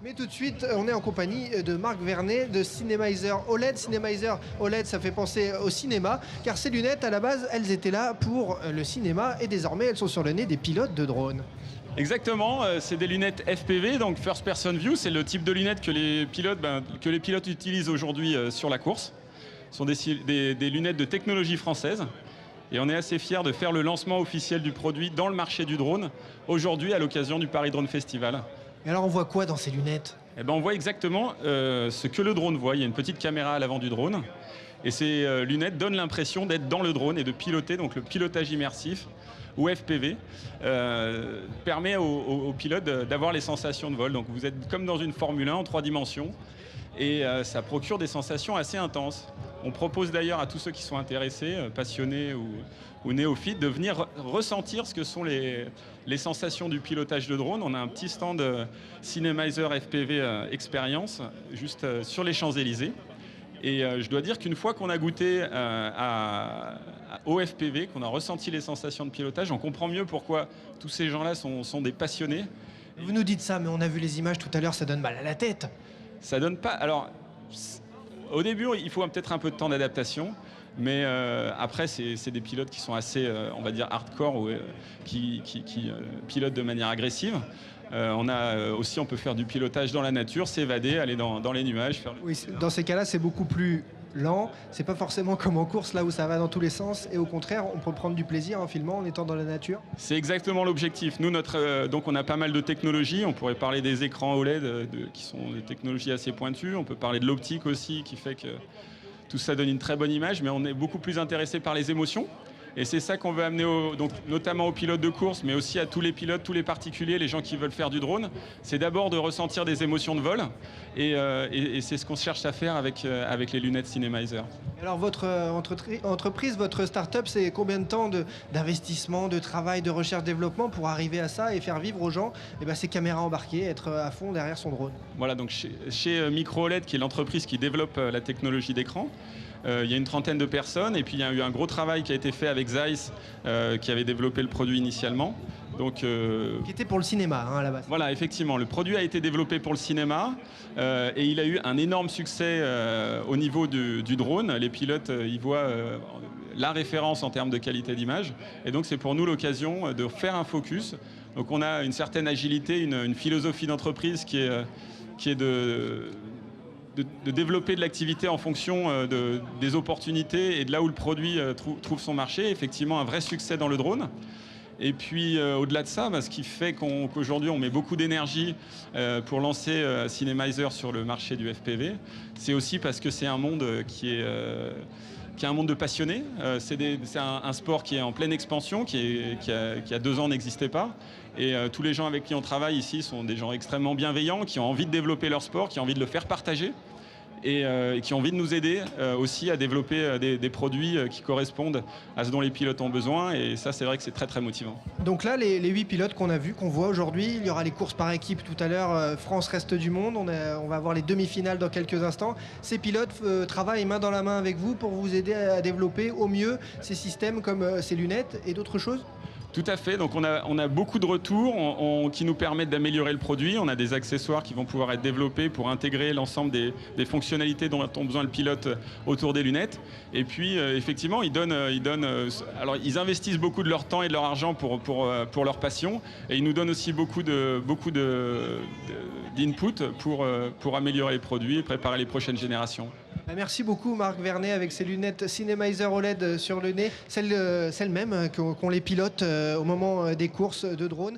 Mais tout de suite, on est en compagnie de Marc Vernet de Cinemizer OLED. Cinemizer OLED, ça fait penser au cinéma, car ces lunettes, à la base, elles étaient là pour le cinéma et désormais, elles sont sur le nez des pilotes de drones. Exactement, c'est des lunettes FPV, donc First Person View, c'est le type de lunettes que les pilotes utilisent aujourd'hui sur la course. Ce sont des lunettes de technologie française. Et on est assez fiers de faire le lancement officiel du produit dans le marché du drone, aujourd'hui à l'occasion du Paris Drone Festival. Et alors, on voit quoi dans ces lunettes? Eh ben, on voit exactement ce que le drone voit. Il y a une petite caméra à l'avant du drone. Et ces lunettes donnent l'impression d'être dans le drone et de piloter, donc le pilotage immersif, ou FPV, permet aux pilotes d'avoir les sensations de vol. Donc vous êtes comme dans une Formule 1 en 3 dimensions, et ça procure des sensations assez intenses. On propose d'ailleurs à tous ceux qui sont intéressés, passionnés ou néophytes, de venir ressentir ce que sont les sensations du pilotage de drone. On a un petit stand Cinemizer FPV Experience, juste sur les Champs-Élysées. Et je dois dire qu'une fois qu'on a goûté au FPV, qu'on a ressenti les sensations de pilotage, on comprend mieux pourquoi tous ces gens-là sont des passionnés. Vous nous dites ça, mais on a vu les images tout à l'heure, ça donne mal à la tête. Ça donne pas... Alors, au début, il faut peut-être un peu de temps d'adaptation, mais après, c'est des pilotes qui sont assez, on va dire, hardcore, ou qui pilotent de manière agressive. On peut faire du pilotage dans la nature, s'évader, aller dans les nuages. Oui, dans ces cas-là, c'est beaucoup plus lent. C'est pas forcément comme en course, là où ça va dans tous les sens. Et au contraire, on peut prendre du plaisir en filmant, en étant dans la nature. C'est exactement l'objectif. Nous, donc on a pas mal de technologies. On pourrait parler des écrans OLED, qui sont des technologies assez pointues. On peut parler de l'optique aussi, qui fait que tout ça donne une très bonne image. Mais on est beaucoup plus intéressé par les émotions. Et c'est ça qu'on veut amener donc, notamment aux pilotes de course, mais aussi à tous les pilotes, tous les particuliers, les gens qui veulent faire du drone. C'est d'abord de ressentir des émotions de vol. Et c'est ce qu'on cherche à faire avec les lunettes Cinemizer. Alors votre entreprise, votre start-up, c'est combien de temps d'investissement, de travail, de recherche-développement pour arriver à ça et faire vivre aux gens ces caméras embarquées, être à fond derrière son drone? Voilà, donc chez MicroOLED, qui est l'entreprise qui développe la technologie d'écran, il y a une trentaine de personnes, et puis il y a eu un gros travail qui a été fait avec Zeiss, qui avait développé le produit initialement. Donc, qui était pour le cinéma, à la base. Voilà, effectivement, le produit a été développé pour le cinéma, et il a eu un énorme succès au niveau du drone. Les pilotes y voient la référence en termes de qualité d'image, et donc c'est pour nous l'occasion de faire un focus. Donc on a une certaine agilité, une philosophie d'entreprise qui est de développer de l'activité en fonction des opportunités et de là où le produit trouve son marché. Effectivement, un vrai succès dans le drone. Et puis, au-delà de ça, ce qui fait qu'aujourd'hui, on met beaucoup d'énergie pour lancer Cinemizer sur le marché du FPV, c'est aussi parce que c'est un monde qui est un monde de passionnés. C'est un sport qui est en pleine expansion, qui a 2 ans n'existait pas. Et tous les gens avec qui on travaille ici sont des gens extrêmement bienveillants, qui ont envie de développer leur sport, qui ont envie de le faire partager, et qui ont envie de nous aider aussi à développer des produits qui correspondent à ce dont les pilotes ont besoin. Et ça, c'est vrai que c'est très très motivant. Donc là, les 8 pilotes qu'on a vus, qu'on voit aujourd'hui, il y aura les courses par équipe tout à l'heure, France-Reste du monde, on va avoir les demi-finales dans quelques instants. Ces pilotes travaillent main dans la main avec vous pour vous aider à développer au mieux ces systèmes comme ces lunettes et d'autres choses? Tout à fait, donc on a beaucoup de retours qui nous permettent d'améliorer le produit. On a des accessoires qui vont pouvoir être développés pour intégrer l'ensemble des fonctionnalités dont ont besoin le pilote autour des lunettes. Et puis effectivement, ils investissent beaucoup de leur temps et de leur argent pour leur passion, et ils nous donnent aussi beaucoup d'input pour améliorer les produits et préparer les prochaines générations. Merci beaucoup Marc Vernet avec ses lunettes Cinemizer OLED sur le nez, celles mêmes qu'ont les pilotes au moment des courses de drone.